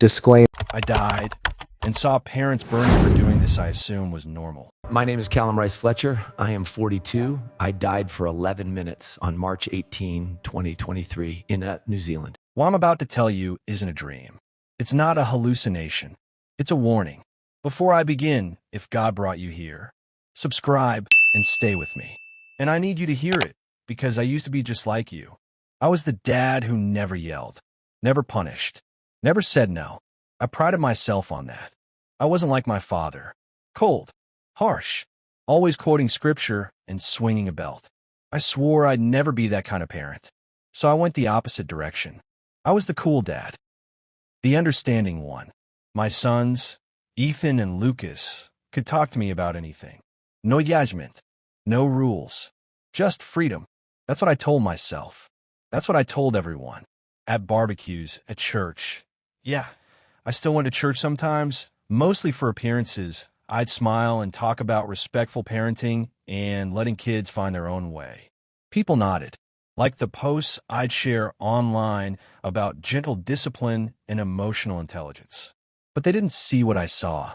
Disclaimer. I died and saw parents burning for doing this I assume was normal. My name is Callum Rice Fletcher. I am 42. I died for 11 minutes on March 18, 2023 in New Zealand. What I'm about to tell you isn't a dream. It's not a hallucination. It's a warning. Before I begin, if God brought you here, subscribe and stay with me. And I need you to hear it, because I used to be just like you. I was the dad who never yelled, never punished, never said no. I prided myself on that. I wasn't like my father. Cold, harsh, always quoting scripture and swinging a belt. I swore I'd never be that kind of parent. So I went the opposite direction. I was the cool dad, the understanding one. My sons, Ethan and Lucas, could talk to me about anything. No judgment, no rules, just freedom. That's what I told myself. That's what I told everyone. At barbecues, at church. Yeah, I still went to church sometimes, mostly for appearances. I'd smile and talk about respectful parenting and letting kids find their own way. People nodded, like the posts I'd share online about gentle discipline and emotional intelligence. But they didn't see what I saw.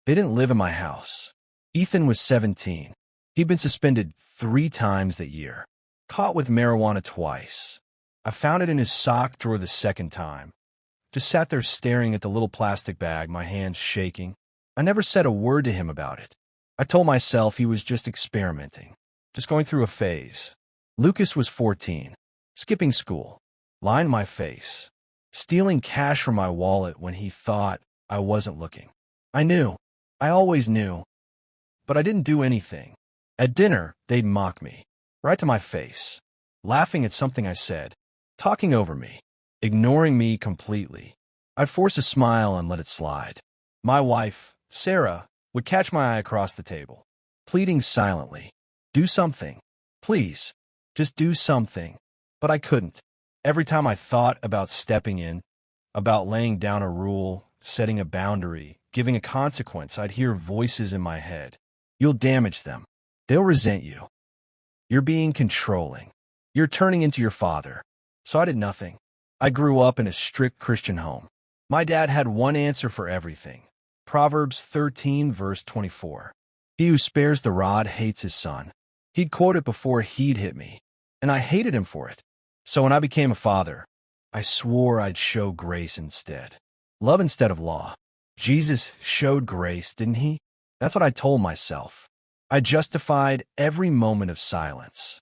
They didn't live in my house. Ethan was 17. He'd been suspended 3 times that year. Caught with marijuana twice. I found it in his sock drawer the second time. Just sat there staring at the little plastic bag, my hands shaking. I never said a word to him about it. I told myself he was just experimenting, just going through a phase. Lucas was 14, skipping school, lying to my face, stealing cash from my wallet when he thought I wasn't looking. I knew. I always knew. But I didn't do anything. At dinner, they'd mock me, right to my face, laughing at something I said, talking over me, ignoring me completely. I'd force a smile and let it slide. My wife, Sarah, would catch my eye across the table, pleading silently. Do something. Please. Just do something. But I couldn't. Every time I thought about stepping in, about laying down a rule, setting a boundary, giving a consequence, I'd hear voices in my head. You'll damage them. They'll resent you. You're being controlling. You're turning into your father. So I did nothing. I grew up in a strict Christian home. My dad had one answer for everything. Proverbs 13, verse 24. He who spares the rod hates his son. He'd quote it before he'd hit me, and I hated him for it. So when I became a father, I swore I'd show grace instead. Love instead of law. Jesus showed grace, didn't he? That's what I told myself. I justified every moment of silence.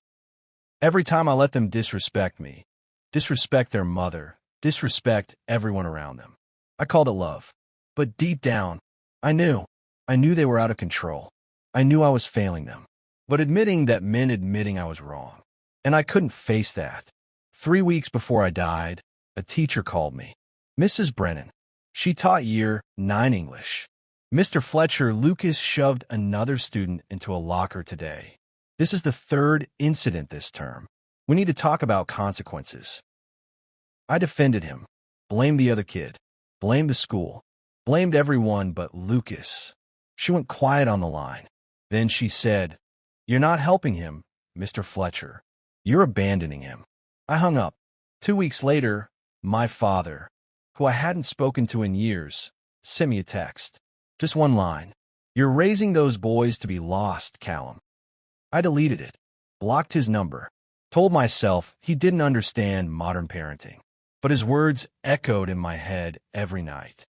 Every time I let them disrespect me, disrespect their mother, disrespect everyone around them. I called it love. But deep down, I knew. I knew they were out of control. I knew I was failing them. But admitting that meant admitting I was wrong. And I couldn't face that. 3 weeks before I died, a teacher called me. Mrs. Brennan. She taught year 9 English. Mr. Fletcher, Lucas shoved another student into a locker today. This is the 3rd incident this term. We need to talk about consequences. I defended him, blamed the other kid, blamed the school, blamed everyone but Lucas. She went quiet on the line. Then she said, "You're not helping him, Mr. Fletcher. You're abandoning him." I hung up. 2 weeks later, my father, who I hadn't spoken to in years, sent me a text. Just one line. "You're raising those boys to be lost, Callum." I deleted it, blocked his number, told myself he didn't understand modern parenting. But his words echoed in my head every night.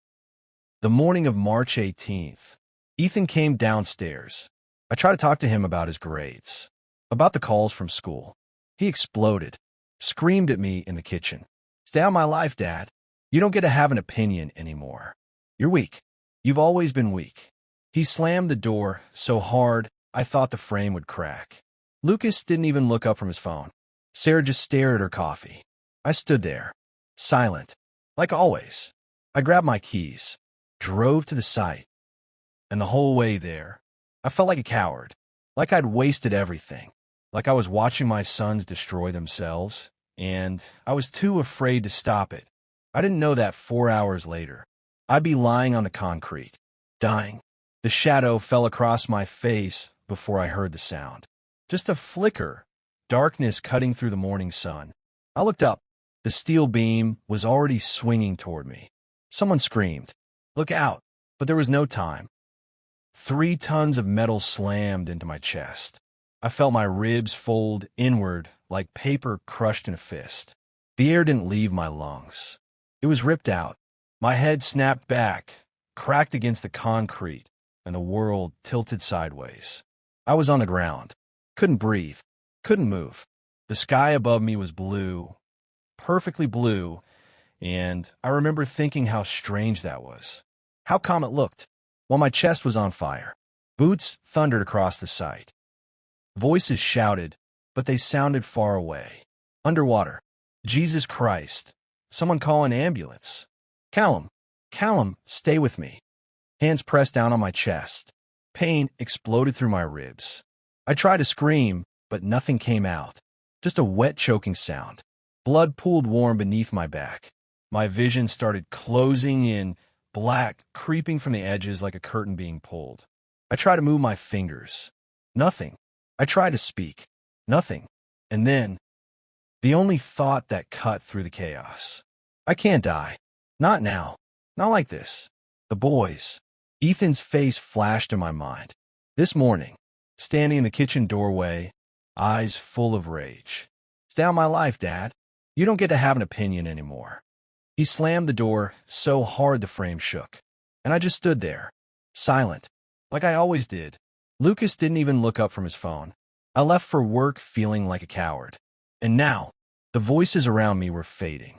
The morning of March 18th, Ethan came downstairs. I tried to talk to him about his grades, about the calls from school. He exploded, screamed at me in the kitchen. "Stay out of my life, Dad. You don't get to have an opinion anymore. You're weak. You've always been weak." He slammed the door so hard I thought the frame would crack. Lucas didn't even look up from his phone. Sarah just stared at her coffee. I stood there, silent, like always. I grabbed my keys, drove to the site, and the whole way there, I felt like a coward, like I'd wasted everything, like I was watching my sons destroy themselves, and I was too afraid to stop it. I didn't know that 4 hours later, I'd be lying on the concrete, dying. The shadow fell across my face before I heard the sound. Just a flicker, darkness cutting through the morning sun. I looked up. The steel beam was already swinging toward me. Someone screamed, "Look out!" But there was no time. 3 tons of metal slammed into my chest. I felt my ribs fold inward like paper crushed in a fist. The air didn't leave my lungs. It was ripped out. My head snapped back, cracked against the concrete, and the world tilted sideways. I was on the ground. Couldn't breathe. Couldn't move. The sky above me was blue, perfectly blue, and I remember thinking how strange that was. How calm it looked, while my chest was on fire. Boots thundered across the site. Voices shouted, but they sounded far away. Underwater. Jesus Christ. Someone call an ambulance. Callum. Callum, stay with me. Hands pressed down on my chest. Pain exploded through my ribs. I tried to scream, but nothing came out. Just a wet, choking sound. Blood pooled warm beneath my back. My vision started closing in, black, creeping from the edges like a curtain being pulled. I tried to move my fingers. Nothing. I tried to speak. Nothing. And then, the only thought that cut through the chaos. I can't die. Not now. Not like this. The boys. Ethan's face flashed in my mind. This morning, standing in the kitchen doorway, eyes full of rage. Stay out of my life, Dad. You don't get to have an opinion anymore. He slammed the door so hard the frame shook, and I just stood there, silent, like I always did. Lucas didn't even look up from his phone. I left for work feeling like a coward. And now, the voices around me were fading.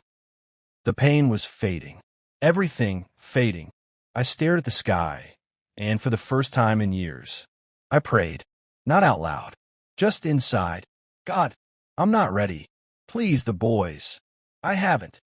The pain was fading. Everything fading. I stared at the sky, and for the first time in years, I prayed, not out loud, just inside. God, I'm not ready. Please, the boys. I haven't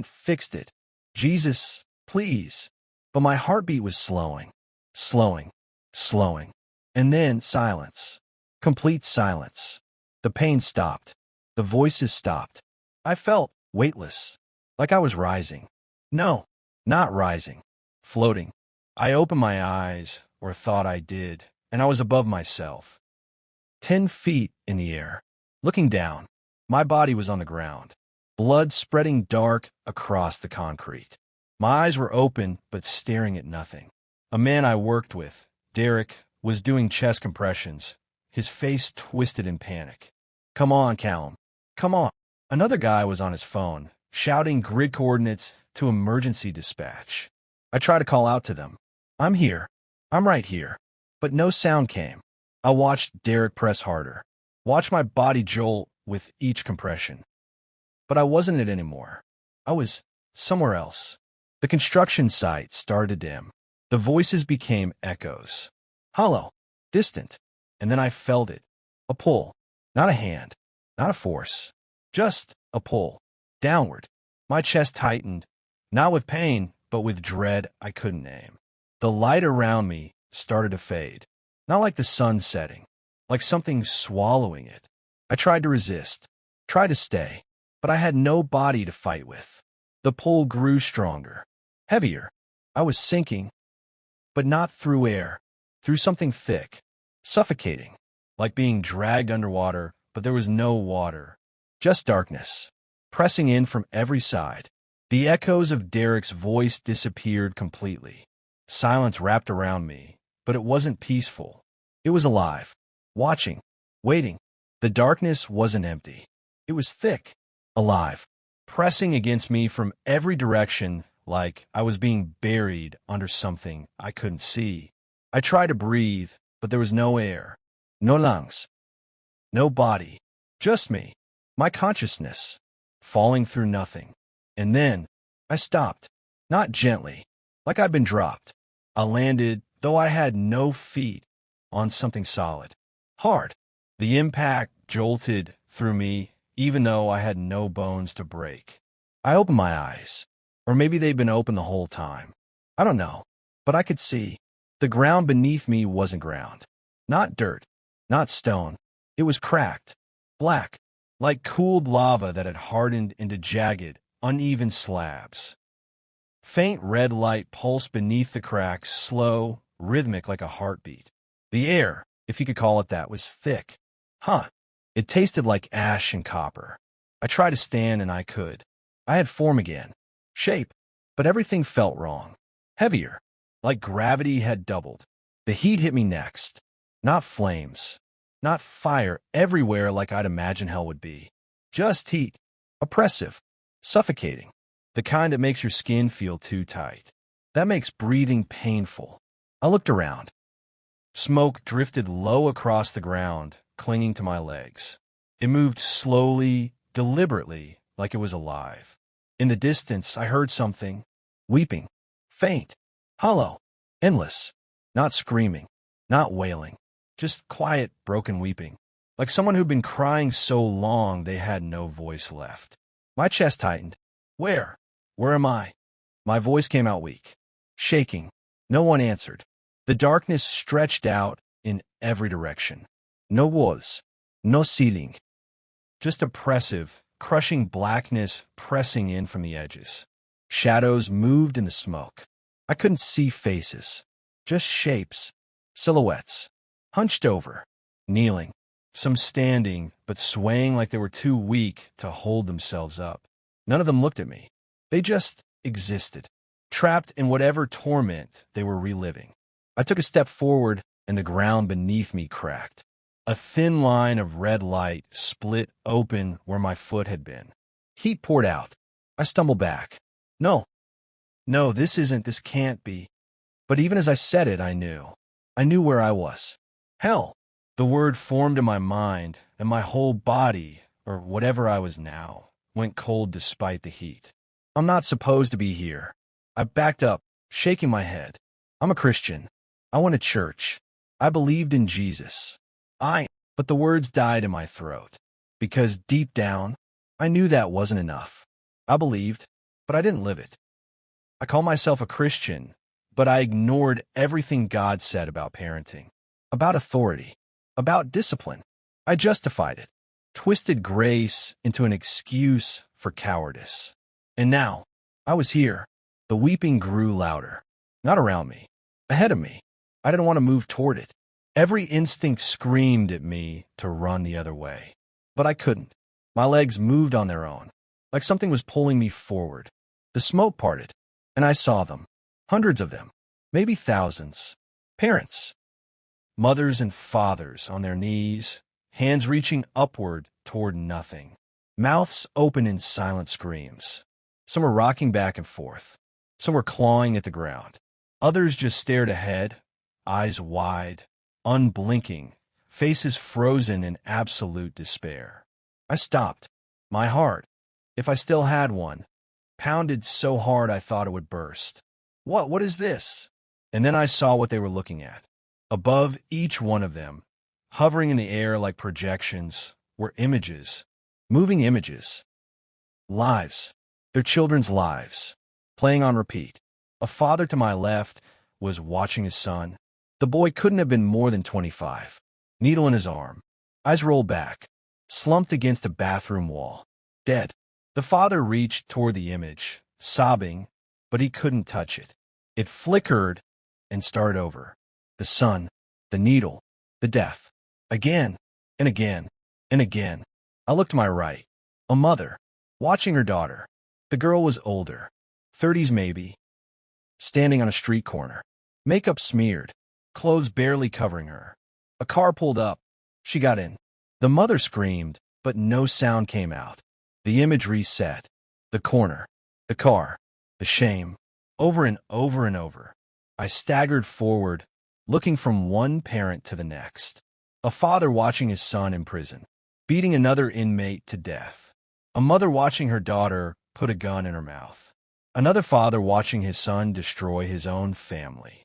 fixed it. Jesus, please. But my heartbeat was slowing, slowing, slowing. And then silence. Complete silence. The pain stopped. The voices stopped. I felt weightless, like I was rising. No, not rising. Floating. I opened my eyes, or thought I did, and I was above myself. 10 feet in the air. Looking down, my body was on the ground. Blood spreading dark across the concrete. My eyes were open, but staring at nothing. A man I worked with, Derek, was doing chest compressions, his face twisted in panic. Come on, Callum. Come on. Another guy was on his phone, shouting grid coordinates to emergency dispatch. I tried to call out to them. I'm here. I'm right here. But no sound came. I watched Derek press harder, watched my body jolt with each compression. But I wasn't it anymore. I was somewhere else. The construction site started to dim. The voices became echoes. Hollow, distant. And then I felt it. A pull. Not a hand. Not a force. Just a pull. Downward. My chest tightened. Not with pain, but with dread I couldn't name. The light around me started to fade. Not like the sun setting. Like something swallowing it. I tried to resist. Tried to stay. But I had no body to fight with. The pull grew stronger. Heavier. I was sinking. But not through air. Through something thick. Suffocating. Like being dragged underwater, but there was no water. Just darkness. Pressing in from every side. The echoes of Derek's voice disappeared completely. Silence wrapped around me, but it wasn't peaceful. It was alive. Watching. Waiting. The darkness wasn't empty. It was thick. Alive. Pressing against me from every direction like I was being buried under something I couldn't see. I tried to breathe, but there was no air. No lungs. No body. Just me. My consciousness. Falling through nothing. And then, I stopped. Not gently, like I'd been dropped. I landed, though I had no feet, on something solid. Hard. The impact jolted through me, even though I had no bones to break. I opened my eyes. Or maybe they'd been open the whole time. I don't know. But I could see. The ground beneath me wasn't ground. Not dirt. Not stone. It was cracked. Black. Like cooled lava that had hardened into jagged, uneven slabs. Faint red light pulsed beneath the cracks, slow, rhythmic like a heartbeat. The air, if you could call it that, was thick. It tasted like ash and copper. I tried to stand and I could. I had form again. Shape. but everything felt wrong. Heavier, like gravity had doubled. The heat hit me next. Not flames, not fire everywhere like I'd imagine hell would be. Just heat. Oppressive. Suffocating. The kind that makes your skin feel too tight. That makes breathing painful. I looked around. Smoke drifted low across the ground, clinging to my legs. It moved slowly, deliberately, like it was alive. In the distance, I heard something. Weeping. Faint. Hollow. Endless. Not screaming. Not wailing. Just quiet, broken weeping. Like someone who'd been crying so long they had no voice left. My chest tightened. Where? Where am I? My voice came out weak. Shaking. No one answered. The darkness stretched out in every direction. No walls. No ceiling. Just oppressive, crushing blackness pressing in from the edges. Shadows moved in the smoke. I couldn't see faces. Just shapes. Silhouettes. Hunched over. Kneeling. Some standing, but swaying like they were too weak to hold themselves up. None of them looked at me. They just existed, trapped in whatever torment they were reliving. I took a step forward, and the ground beneath me cracked. A thin line of red light split open where my foot had been. Heat poured out. I stumbled back. No. No, this can't be. But even as I said it, I knew. I knew where I was. Hell. The word formed in my mind, and my whole body, or whatever I was now, went cold despite the heat. I'm not supposed to be here. I backed up, shaking my head. I'm a Christian. I went to church. I believed in Jesus. But the words died in my throat, because deep down, I knew that wasn't enough. I believed, but I didn't live it. I call myself a Christian, but I ignored everything God said about parenting, about authority, about discipline. I justified it, twisted grace into an excuse for cowardice. And now, I was here. The weeping grew louder, not around me, ahead of me. I didn't want to move toward it. Every instinct screamed at me to run the other way. But I couldn't. My legs moved on their own, like something was pulling me forward. The smoke parted, and I saw them. Hundreds of them, maybe thousands. Parents. Mothers and fathers on their knees, hands reaching upward toward nothing. Mouths open in silent screams. Some were rocking back and forth. Some were clawing at the ground. Others just stared ahead, eyes wide, unblinking, faces frozen in absolute despair. I stopped. My heart, if I still had one, pounded so hard I thought it would burst. What is this? And then I saw what they were looking at. Above each one of them, hovering in the air like projections, were images, moving images. Lives, their children's lives, playing on repeat. A father to my left was watching his son. The boy couldn't have been more than 25. Needle in his arm, eyes rolled back, slumped against a bathroom wall. Dead. The father reached toward the image, sobbing, but he couldn't touch it. It flickered and started over. The sun, the needle, the death. Again, and again, and again. I looked to my right. A mother, watching her daughter. The girl was older, 30s maybe, standing on a street corner. Makeup smeared, clothes barely covering her. A car pulled up. She got in. The mother screamed, but no sound came out. The image reset. The corner, the car, the shame, over and over and over. I staggered forward, looking from one parent to the next. A father watching his son in prison, beating another inmate to death. A mother watching her daughter put a gun in her mouth. Another father watching his son destroy his own family.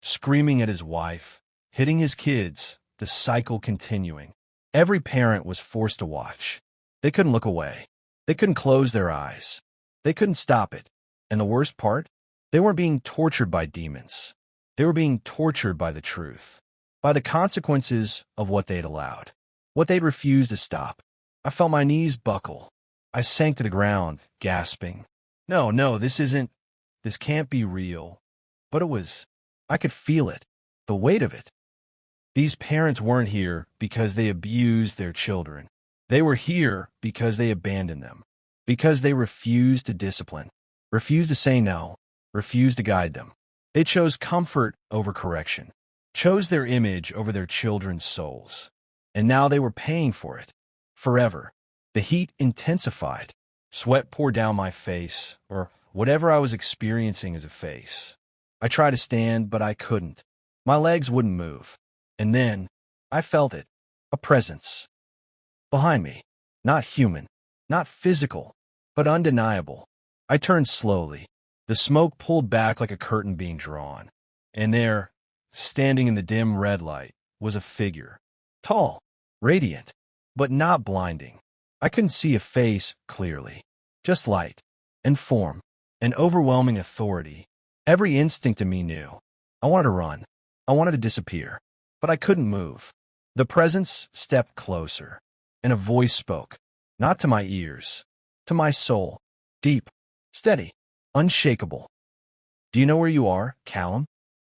Screaming at his wife, hitting his kids, the cycle continuing. Every parent was forced to watch. They couldn't look away. They couldn't close their eyes. They couldn't stop it. And the worst part? They weren't being tortured by demons. They were being tortured by the truth, by the consequences of what they'd allowed, what they'd refused to stop. I felt my knees buckle. I sank to the ground, gasping. No, this can't be real. But it was. I could feel it, the weight of it. These parents weren't here because they abused their children. They were here because they abandoned them, because they refused to discipline, refused to say no, refused to guide them. They chose comfort over correction, chose their image over their children's souls. And now they were paying for it. Forever. The heat intensified. Sweat poured down my face, or whatever I was experiencing as a face. I tried to stand, but I couldn't. My legs wouldn't move. And then, I felt it. A presence. Behind me. Not human. Not physical. But undeniable. I turned slowly. The smoke pulled back like a curtain being drawn. And there, standing in the dim red light, was a figure. Tall. Radiant. But not blinding. I couldn't see a face clearly. Just light. And form. An overwhelming authority. Every instinct in me knew. I wanted to run. I wanted to disappear. But I couldn't move. The presence stepped closer. And a voice spoke. Not to my ears. To my soul. Deep. Steady. Unshakable. Do you know where you are, Callum?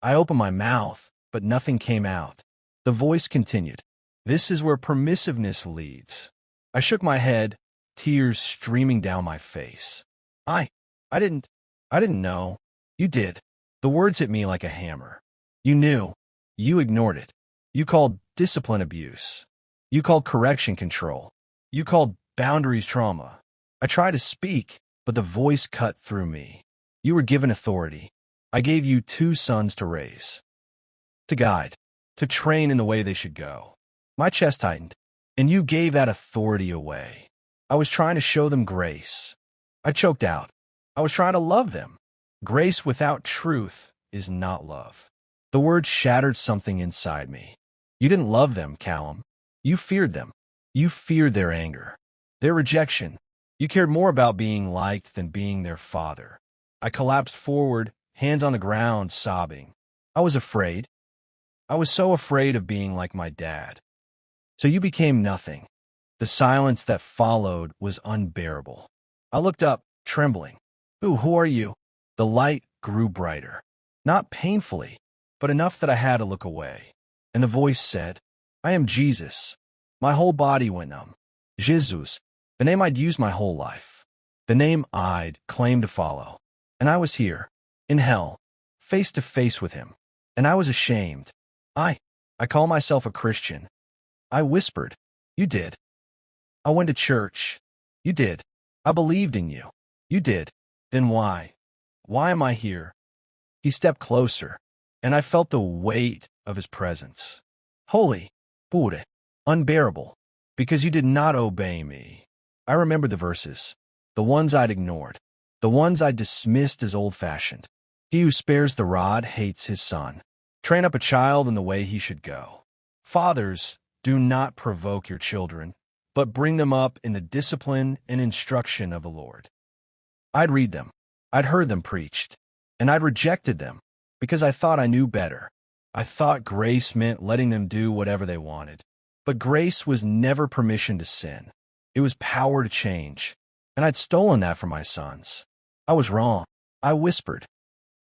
I opened my mouth, but nothing came out. The voice continued. This is where permissiveness leads. I shook my head, tears streaming down my face. I didn't know. You did. The words hit me like a hammer. You knew. You ignored it. You called discipline abuse. You called correction control. You called boundaries trauma. I tried to speak, but the voice cut through me. You were given authority. I gave you 2 sons to raise. To guide. To train in the way they should go. My chest tightened, and you gave that authority away. I was trying to show them grace. I choked out. I was trying to love them. Grace without truth is not love. The word shattered something inside me. You didn't love them, Callum. You feared them. You feared their anger, their rejection. You cared more about being liked than being their father. I collapsed forward, hands on the ground, sobbing. I was afraid. I was so afraid of being like my dad. So you became nothing. The silence that followed was unbearable. I looked up, trembling. Who are you? The light grew brighter. Not painfully, but enough that I had to look away. And the voice said, I am Jesus. My whole body went numb. Jesus, the name I'd used my whole life. The name I'd claimed to follow. And I was here, in hell, face to face with him. And I was ashamed. I call myself a Christian. I whispered. You did. I went to church. You did. I believed in you. You did. Then why? Why am I here? He stepped closer, and I felt the weight of his presence. Holy, pure, unbearable, because you did not obey me. I remembered the verses, the ones I'd ignored, the ones I'd dismissed as old-fashioned. He who spares the rod hates his son. Train up a child in the way he should go. Fathers, do not provoke your children, but bring them up in the discipline and instruction of the Lord. I'd read them. I'd heard them preached, and I'd rejected them because I thought I knew better. I thought grace meant letting them do whatever they wanted. But grace was never permission to sin. It was power to change, and I'd stolen that from my sons. I was wrong. I whispered.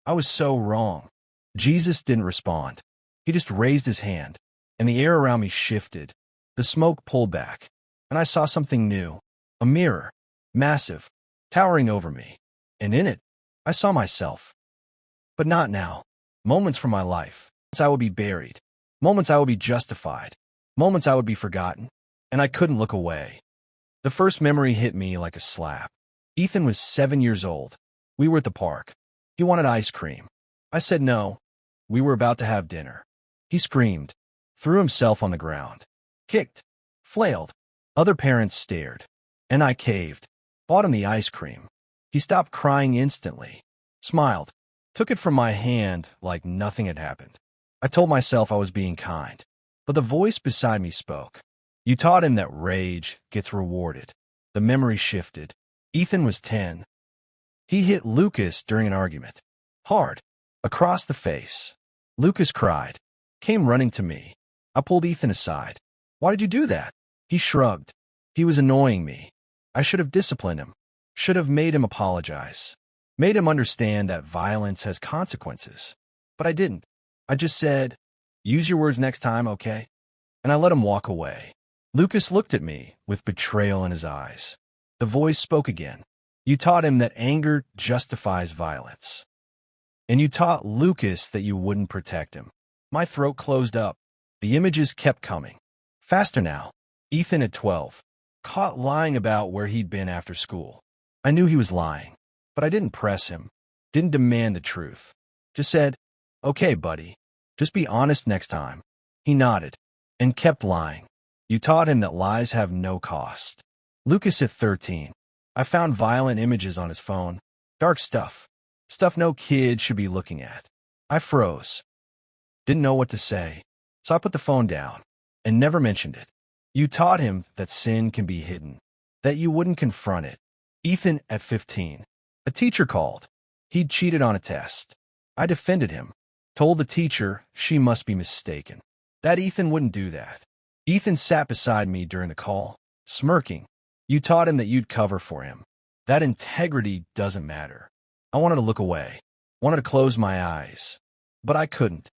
I was so wrong. Jesus didn't respond. He just raised his hand, and the air around me shifted. The smoke pulled back, and I saw something new. A mirror, massive, towering over me. And in it, I saw myself. But not now. Moments from my life. Moments I would be buried. Moments I would be justified. Moments I would be forgotten. And I couldn't look away. The first memory hit me like a slap. Ethan was 7 years old. We were at the park. He wanted ice cream. I said no. We were about to have dinner. He screamed, threw himself on the ground, kicked, flailed. Other parents stared, and I caved, bought him the ice cream. He stopped crying instantly, smiled, took it from my hand like nothing had happened. I told myself I was being kind, but the voice beside me spoke. You taught him that rage gets rewarded. The memory shifted. Ethan was 10. He hit Lucas during an argument. Hard. Across the face. Lucas cried. Came running to me. I pulled Ethan aside. Why did you do that? He shrugged. He was annoying me. I should have disciplined him. Should have made him apologize. Made him understand that violence has consequences. But I didn't. I just said, use your words next time, okay? And I let him walk away. Lucas looked at me with betrayal in his eyes. The voice spoke again. You taught him that anger justifies violence. And you taught Lucas that you wouldn't protect him. My throat closed up. The images kept coming. Faster now. Ethan at 12. Caught lying about where he'd been after school. I knew he was lying, but I didn't press him. Didn't demand the truth. Just said, "Okay, buddy. Just be honest next time." He nodded and kept lying. You taught him that lies have no cost. Lucas at 13. I found violent images on his phone. Dark stuff. Stuff no kid should be looking at. I froze. Didn't know what to say, so I put the phone down and never mentioned it. You taught him that sin can be hidden, that you wouldn't confront it. Ethan at 15. A teacher called. He'd cheated on a test. I defended him, told the teacher she must be mistaken, that Ethan wouldn't do that. Ethan sat beside me during the call, smirking. You taught him that you'd cover for him, that integrity doesn't matter. I wanted to look away, wanted to close my eyes, but I couldn't.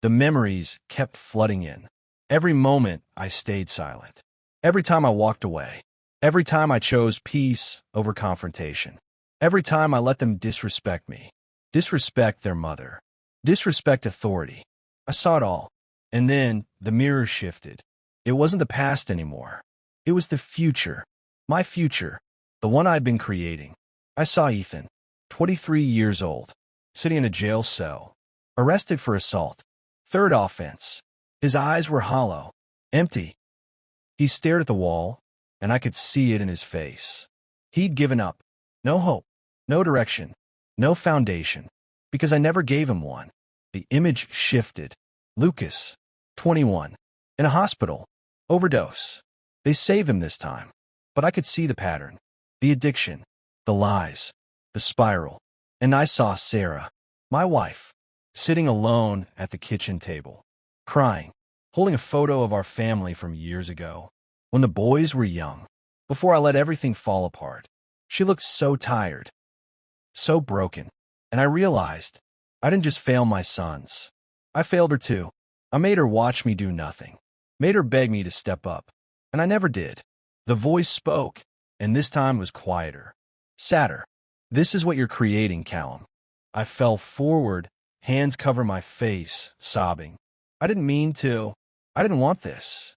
The memories kept flooding in. Every moment I stayed silent. Every time I walked away. Every time I chose peace over confrontation. Every time I let them disrespect me. Disrespect their mother. Disrespect authority. I saw it all. And then the mirror shifted. It wasn't the past anymore. It was the future. My future. The one I'd been creating. I saw Ethan, 23 years old, sitting in a jail cell, arrested for assault. Third offense. His eyes were hollow, empty. He stared at the wall, and I could see it in his face. He'd given up. No hope, no direction, no foundation, because I never gave him one. The image shifted. Lucas, 21, in a hospital, overdose. They save him this time, but I could see the pattern, the addiction, the lies, the spiral. And I saw Sarah, my wife, sitting alone at the kitchen table, crying, holding a photo of our family from years ago, when the boys were young, before I let everything fall apart. She looked so tired, so broken, and I realized I didn't just fail my sons. I failed her too. I made her watch me do nothing, made her beg me to step up, and I never did. The voice spoke, and this time was quieter, sadder. "This is what you're creating, Callum." I fell forward, hands cover my face, sobbing. "I didn't mean to. I didn't want this.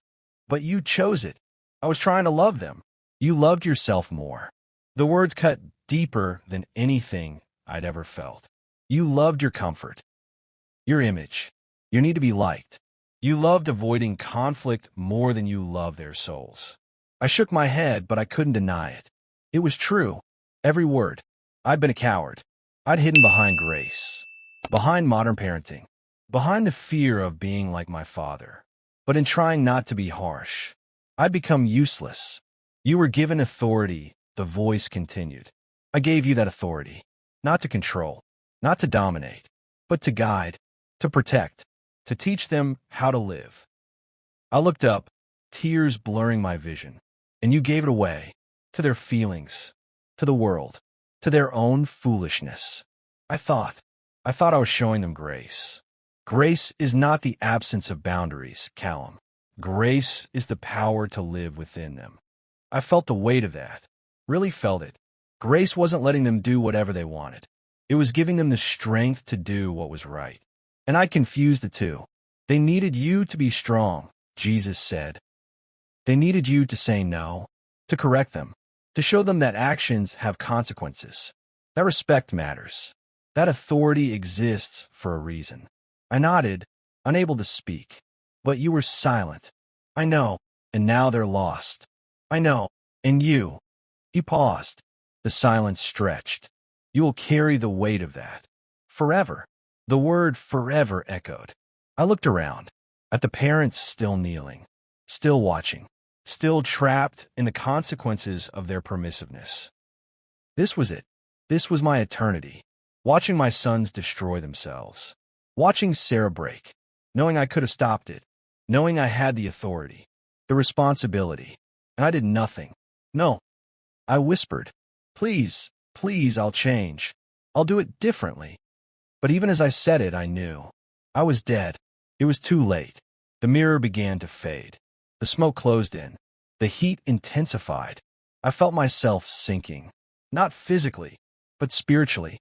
But you chose it. I was trying to love them. You loved yourself more." The words cut deeper than anything I'd ever felt. You loved your comfort, your image, your need to be liked. You loved avoiding conflict more than you loved their souls. I shook my head, but I couldn't deny it. It was true. Every word. I'd been a coward. I'd hidden behind grace, behind modern parenting, behind the fear of being like my father. But in trying not to be harsh, I'd become useless. You were given authority, the voice continued. I gave you that authority, not to control, not to dominate, but to guide, to protect, to teach them how to live. I looked up, tears blurring my vision, and you gave it away, to their feelings, to the world, to their own foolishness. I thought I was showing them grace. Grace is not the absence of boundaries, Callum. Grace is the power to live within them. I felt the weight of that, really felt it. Grace wasn't letting them do whatever they wanted. It was giving them the strength to do what was right. And I confused the two. They needed you to be strong, Jesus said. They needed you to say no, to correct them, to show them that actions have consequences, that respect matters, that authority exists for a reason. I nodded, unable to speak. But you were silent. I know, and now they're lost. I know, and you. He paused. The silence stretched. You will carry the weight of that. Forever. The word forever echoed. I looked around, at the parents still kneeling, still watching, still trapped in the consequences of their permissiveness. This was it. This was my eternity. Watching my sons destroy themselves. Watching Sarah break. Knowing I could have stopped it. Knowing I had the authority, the responsibility, and I did nothing. No. I whispered, "Please, please, I'll change. I'll do it differently." But even as I said it, I knew. I was dead. It was too late. The mirror began to fade. The smoke closed in. The heat intensified. I felt myself sinking. Not physically, but spiritually.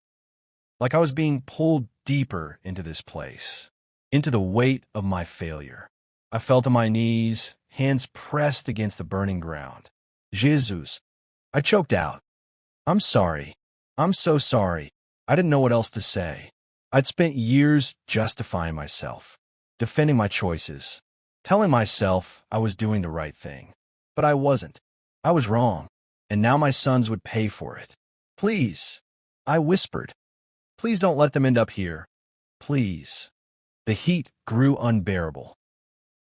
Like I was being pulled deeper into this place, into the weight of my failure. I fell to my knees, hands pressed against the burning ground. Jesus, I choked out. I'm sorry. I'm so sorry. I didn't know what else to say. I'd spent years justifying myself, defending my choices, telling myself I was doing the right thing. But I wasn't. I was wrong. And now my sons would pay for it. Please, I whispered. Please don't let them end up here. Please. The heat grew unbearable.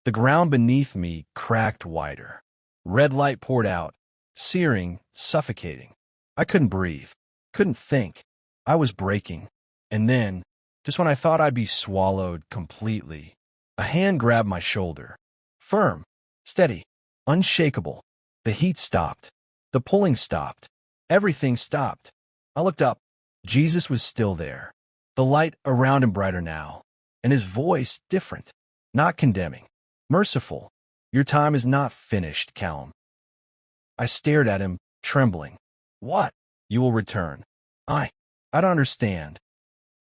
The ground beneath me cracked wider. Red light poured out, searing, suffocating. I couldn't breathe, couldn't think. I was breaking. And then, just when I thought I'd be swallowed completely, a hand grabbed my shoulder. Firm, steady, unshakable. The heat stopped. The pulling stopped. Everything stopped. I looked up. Jesus was still there. The light around him brighter now, and his voice different, not condemning, merciful. Your time is not finished, Callum. I stared at him, trembling. What? You will return. I don't understand.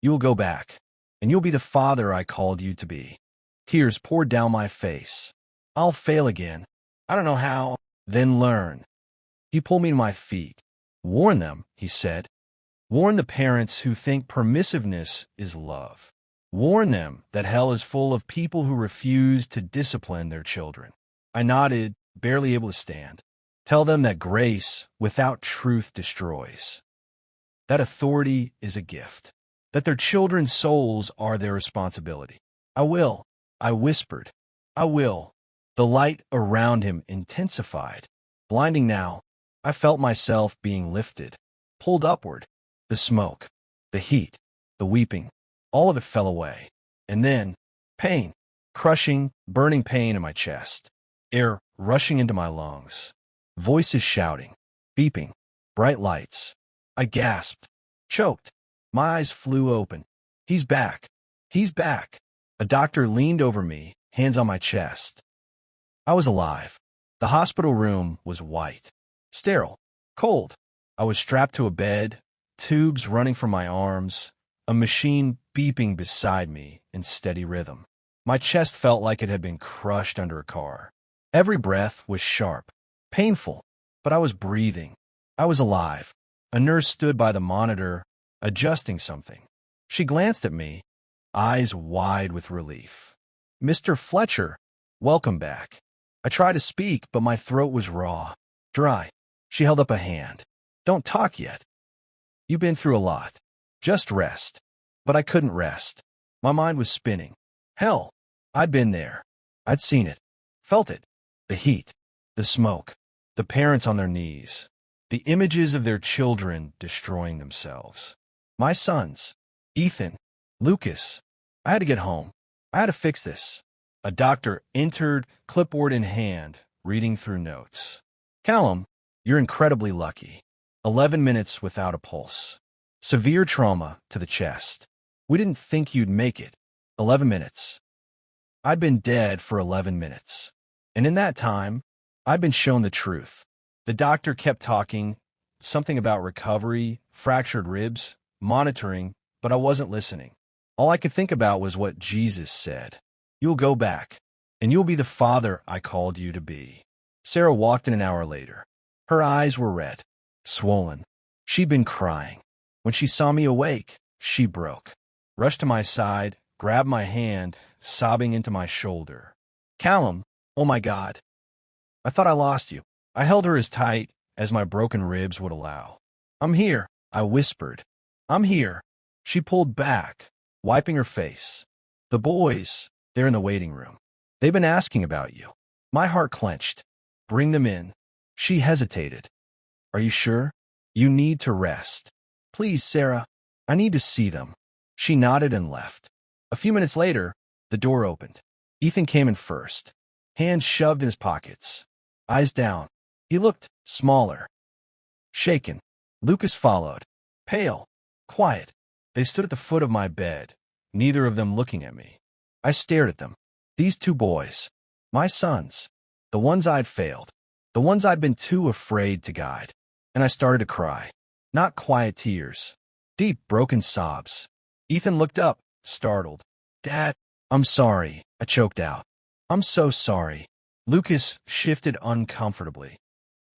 You will go back, and you'll be the father I called you to be. Tears poured down my face. I'll fail again. I don't know how. Then learn. He pulled me to my feet. Warn them, he said. Warn the parents who think permissiveness is love. Warn them that hell is full of people who refuse to discipline their children. I nodded, barely able to stand. Tell them that grace without truth destroys. That authority is a gift. That their children's souls are their responsibility. I will, I whispered. I will. The light around him intensified. Blinding now, I felt myself being lifted, pulled upward. The smoke, the heat, the weeping, all of it fell away. And then, pain, crushing, burning pain in my chest, air rushing into my lungs, voices shouting, beeping, bright lights. I gasped, choked. My eyes flew open. He's back. He's back. A doctor leaned over me, hands on my chest. I was alive. The hospital room was white, sterile, cold. I was strapped to a bed, tubes running from my arms, a machine beeping beside me in steady rhythm. My chest felt like it had been crushed under a car. Every breath was sharp, painful, but I was breathing. I was alive. A nurse stood by the monitor, adjusting something. She glanced at me, eyes wide with relief. Mr. Fletcher, welcome back. I tried to speak, but my throat was raw, dry. She held up a hand. Don't talk yet. You've been through a lot. Just rest. But I couldn't rest. My mind was spinning. Hell, I'd been there. I'd seen it. Felt it. The heat. The smoke. The parents on their knees. The images of their children destroying themselves. My sons. Ethan. Lucas. I had to get home. I had to fix this. A doctor entered, clipboard in hand, reading through notes. Callum, you're incredibly lucky. 11 minutes without a pulse. Severe trauma to the chest. We didn't think you'd make it. 11 minutes. I'd been dead for 11 minutes. And in that time, I'd been shown the truth. The doctor kept talking, something about recovery, fractured ribs, monitoring, but I wasn't listening. All I could think about was what Jesus said. You'll go back, and you'll be the father I called you to be. Sarah walked in an hour later. Her eyes were red, swollen. She'd been crying. When she saw me awake, she broke. Rushed to my side, grabbed my hand, sobbing into my shoulder. Callum, oh my God. I thought I lost you. I held her as tight as my broken ribs would allow. I'm here, I whispered. I'm here. She pulled back, wiping her face. The boys, they're in the waiting room. They've been asking about you. My heart clenched. Bring them in. She hesitated. Are you sure? You need to rest. Please, Sarah. I need to see them. She nodded and left. A few minutes later, the door opened. Ethan came in first, hands shoved in his pockets, eyes down. He looked smaller, shaken. Lucas followed, pale, quiet. They stood at the foot of my bed, neither of them looking at me. I stared at them. These two boys, my sons, the ones I'd failed, the ones I'd been too afraid to guide. And I started to cry. Not quiet tears. Deep, broken sobs. Ethan looked up, startled. Dad, I'm sorry, I choked out. I'm so sorry. Lucas shifted uncomfortably.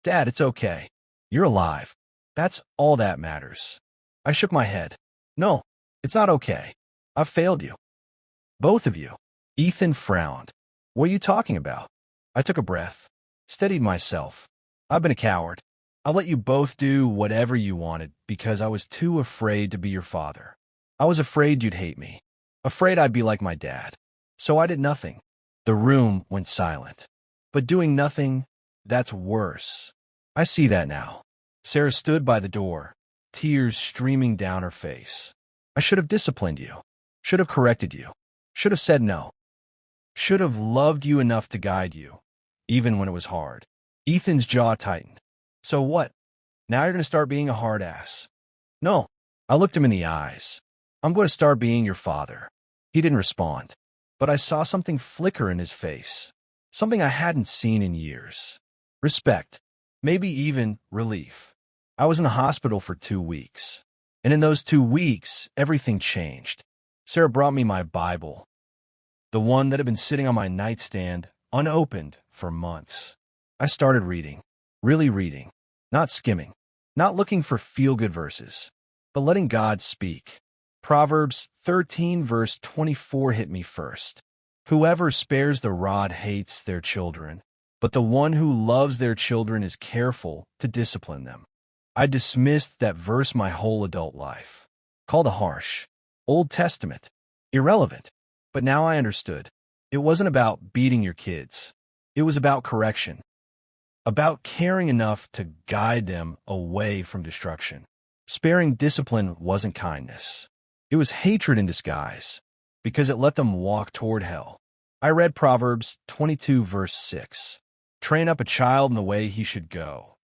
Dad, it's okay. You're alive. That's all that matters. I shook my head. No, it's not okay. I've failed you. Both of you. Ethan frowned. What are you talking about? I took a breath, steadied myself. I've been a coward. I let you both do whatever you wanted because I was too afraid to be your father. I was afraid you'd hate me. Afraid I'd be like my dad. So I did nothing. The room went silent. But doing nothing, that's worse. I see that now. Sarah stood by the door, tears streaming down her face. I should have disciplined you. Should have corrected you. Should have said no. Should have loved you enough to guide you, even when it was hard. Ethan's jaw tightened. So what? Now you're going to start being a hard ass. No. I looked him in the eyes. I'm going to start being your father. He didn't respond, but I saw something flicker in his face, something I hadn't seen in years. Respect, maybe even relief. I was in the hospital for 2 weeks, and in those 2 weeks, everything changed. Sarah brought me my Bible, the one that had been sitting on my nightstand, unopened for months. I started reading, really reading, not skimming, not looking for feel-good verses, but letting God speak. Proverbs 13 verse 24 hit me first. Whoever spares the rod hates their children, but the one who loves their children is careful to discipline them. I dismissed that verse my whole adult life. Called a harsh, Old Testament, irrelevant. But now I understood. It wasn't about beating your kids. It was about correction. About caring enough to guide them away from destruction. Sparing discipline wasn't kindness. It was hatred in disguise, because it let them walk toward hell. I read Proverbs 22 verse 6. Train up a child in the way he should go.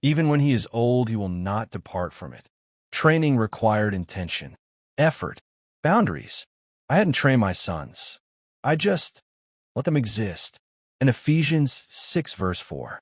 Even when he is old, he will not depart from it. Training required intention, effort, boundaries. I hadn't trained my sons. I just let them exist. In Ephesians 6 verse 4.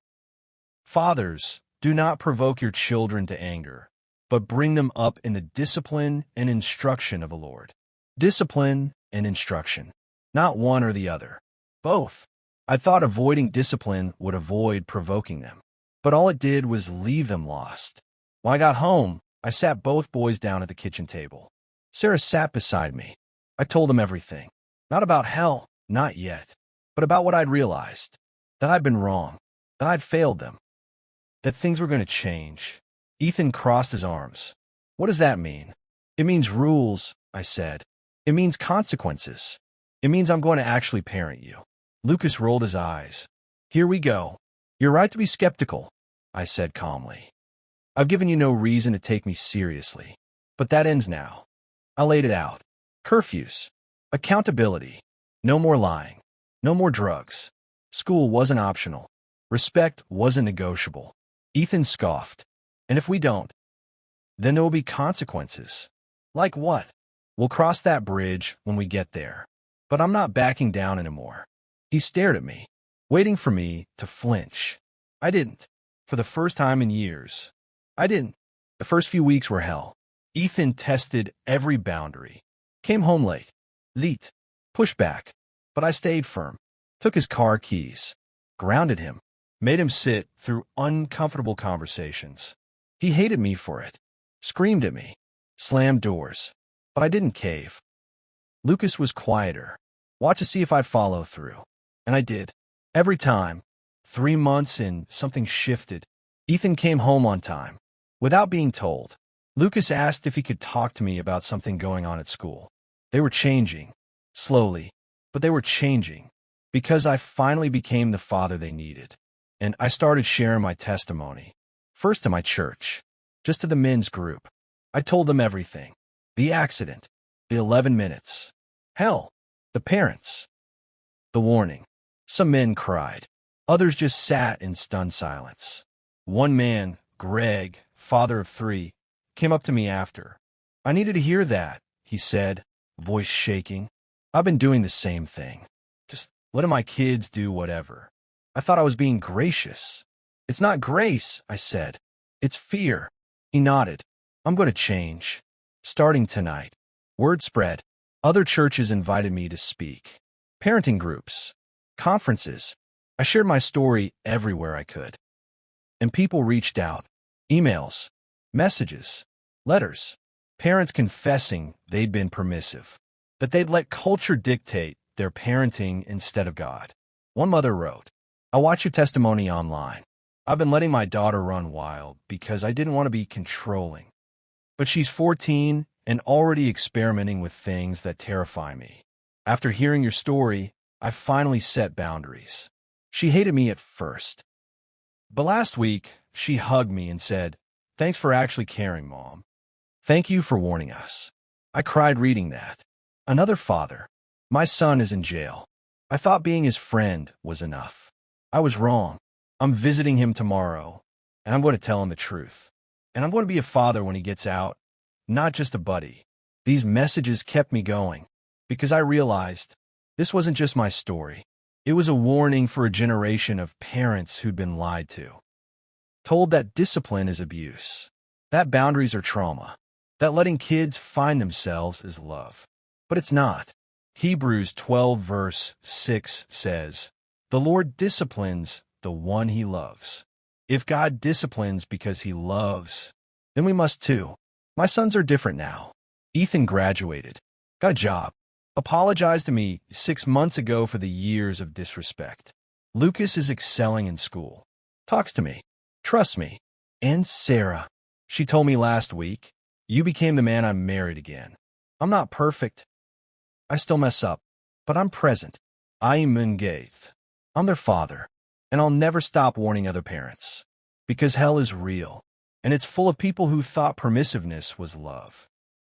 Fathers, do not provoke your children to anger, but bring them up in the discipline and instruction of the Lord. Discipline and instruction, not one or the other. Both. I thought avoiding discipline would avoid provoking them, but all it did was leave them lost. When I got home, I sat both boys down at the kitchen table. Sarah sat beside me. I told them everything. Not about hell, not yet, but about what I'd realized. That I'd been wrong. That I'd failed them. That things were going to change. Ethan crossed his arms. What does that mean? It means rules, I said. It means consequences. It means I'm going to actually parent you. Lucas rolled his eyes. Here we go. You're right to be skeptical, I said calmly. I've given you no reason to take me seriously, but that ends now. I laid it out. Curfews. Accountability. No more lying. No more drugs. School wasn't optional. Respect wasn't negotiable. Ethan scoffed. And if we don't, then there will be consequences. Like what? We'll cross that bridge when we get there. But I'm not backing down anymore. He stared at me, waiting for me to flinch. I didn't. For the first time in years. I didn't. The first few weeks were hell. Ethan tested every boundary. Came home late, pushed back. But I stayed firm. Took his car keys. Grounded him. Made him sit through uncomfortable conversations. He hated me for it. Screamed at me. Slammed doors. But I didn't cave. Lucas was quieter. Watched to see if I'd follow through. And I did. Every time. 3 months in, something shifted. Ethan came home on time. Without being told. Lucas asked if he could talk to me about something going on at school. They were changing. Slowly. But they were changing. Because I finally became the father they needed. And I started sharing my testimony. First to my church. Just to the men's group. I told them everything. The accident. The 11 minutes. Hell. The parents. The warning. Some men cried. Others just sat in stunned silence. One man, Greg, father of 3, came up to me after. I needed to hear that, he said, voice shaking. I've been doing the same thing. Just letting my kids do whatever. I thought I was being gracious. It's not grace, I said. It's fear. He nodded. I'm going to change. Starting tonight. Word spread. Other churches invited me to speak. Parenting groups. Conferences. I shared my story everywhere I could. And people reached out. Emails. Messages. Letters. Parents confessing they'd been permissive. That they'd let culture dictate their parenting instead of God. One mother wrote, "I watch your testimony online. I've been letting my daughter run wild because I didn't want to be controlling. But she's 14 and already experimenting with things that terrify me. After hearing your story, I finally set boundaries. She hated me at first. But last week, she hugged me and said, 'Thanks for actually caring, Mom. Thank you for warning us.' I cried reading that." Another father. "My son is in jail. I thought being his friend was enough. I was wrong. I'm visiting him tomorrow, and I'm going to tell him the truth. And I'm going to be a father when he gets out, not just a buddy." These messages kept me going because I realized this wasn't just my story. It was a warning for a generation of parents who'd been lied to. Told that discipline is abuse, that boundaries are trauma, that letting kids find themselves is love. But it's not. Hebrews 12 verse 6 says, "The Lord disciplines the one he loves." If God disciplines because he loves, then we must too. My sons are different now. Ethan graduated, got a job, apologized to me 6 months ago for the years of disrespect. Lucas is excelling in school, talks to me, trusts me. And Sarah, she told me last week, "You became the man I married again." I'm not perfect. I still mess up, but I'm present. I am engaged. I'm their father, and I'll never stop warning other parents. Because hell is real, and it's full of people who thought permissiveness was love.